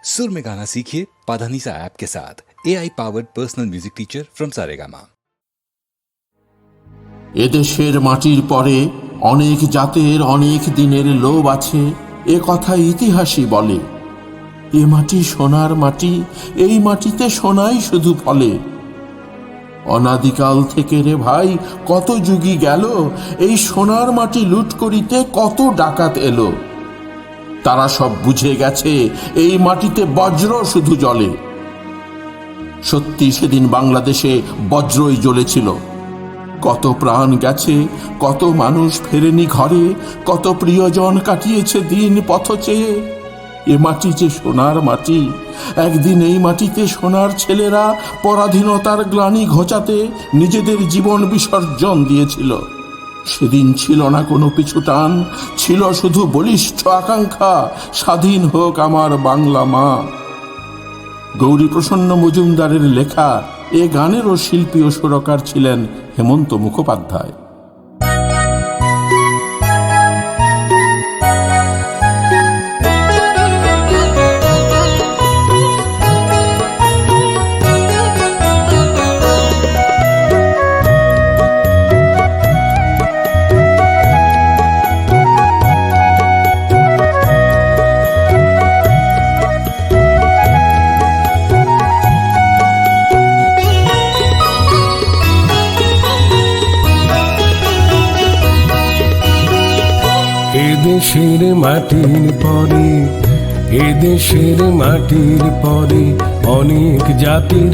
सुर में गाना सीखिए पाधानीसा ऐप के साथ। AI powered personal music teacher from Saregama. এদেশের মাটির পরে অনেক জাতের অনেক দিনের লোভ আছে, এ কথা ইতিহাসই বলে। এ মাটি সোনার মাটি, এই মাটিতে সোনাই শুধু ফলে। অনাদিকাল থেকে রে ভাই কত যুগই গেল, এই সোনার মাটি লুট করিতে কত ডাকাত এলো। তারা সব বুঝে গেছে এই মাটিতে বজ্র শুধু জ্বলে। সত্যি সেদিন বাংলাদেশে বজ্রই জ্বলেছিল। কত প্রাণ গেছে, কত মানুষ ফেরেনি ঘরে, কত প্রিয়জন কাটিয়েছে দিন পথ চেয়ে। এ মাটি যে সোনার মাটি, একদিন এই মাটিতে সোনার ছেলেরা পরাধীনতার গ্লানি ঘোচাতে নিজেদের জীবন বিসর্জন দিয়েছিল। সেদিন ছিল না কোনো পিছুটান, ছিল শুধু বলিষ্ঠ আকাঙ্ক্ষা, স্বাধীন হোক আমার বাংলা মা। গৌরীপ্রসন্ন মজুমদারের লেখা এ গানেরও শিল্পী ও সুরকার ছিলেন হেমন্ত মুখোপাধ্যায়। এদেশের মাটির পরে, এদেশের মাটির পরে অনেক জাতির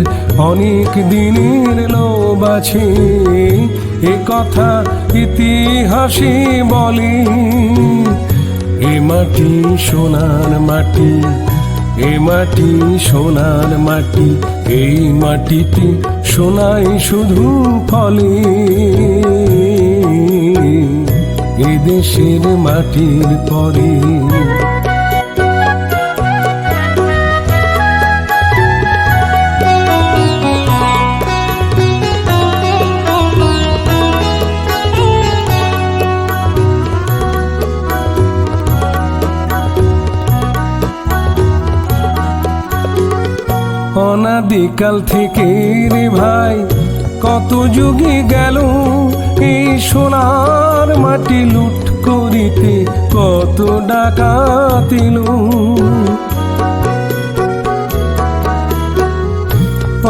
অনেক দিনের লোভ আছে, এ কথা ইতিহাসে বলে। এ মাটি সোনার মাটি, এ মাটি সোনার মাটি, এই মাটিতে সোনাই শুধু ফলে। এদেশের মাটির পরে অনাদিকাল থেকে রে ভাই কত যুগে গেল, এই সোনার মাটি লুট করিতে কত ডাকাত এলো।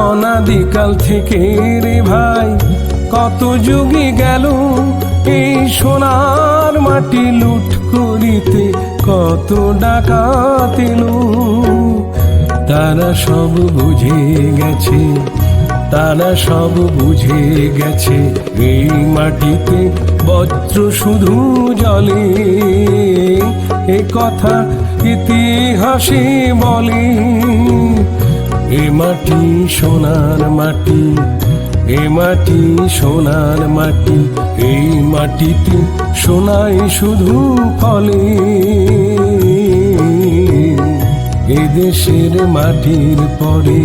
অনাদিকাল থেকে রে ভাই কত যুগে গেল, এই সোনার মাটি লুট করিতে কত ডাকাত এলো। তারা সব বুঝে গেছে, তারা সব বুঝে গেছে, এই মাটিতে বজ্র শুধু জ্বলে। এ কথা ইতিহাসে বলে। এ মাটি সোনার মাটি, এ মাটি সোনার মাটি, এই মাটিতে সোনাই শুধু ফলে। এদেশের মাটির পরে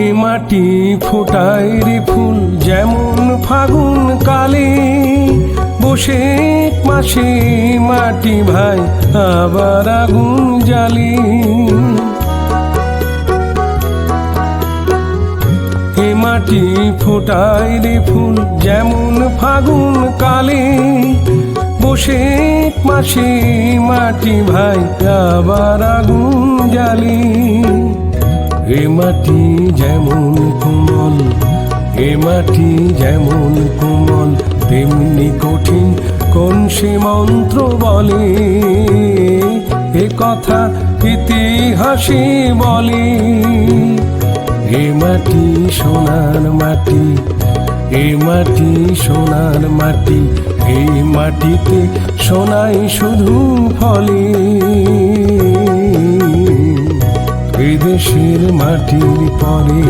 এ মাটি ফোটায় রে ফুল যেমন ফাগুন কালে, বসে মাসে মাটি ভাই আবার আগুন জ্বালি। এ মাটি ফোটায় রে ফুল যেমন ফাগুন কালে, বসে মাসে মাটি ভাই আবার আগুন জ্বালি। এ মাটি যেমন কোমল, এ মাটি যেমন কোমল, তেমনি কঠিন কোন সে মন্ত্র বলে। এ কথা ইতিহাসে বলে। এ মাটি সোনার মাটি, এ মাটি সোনার মাটি, এই মাটিতে সোনাই শুধু ফলে। এদেশের মাটির পরে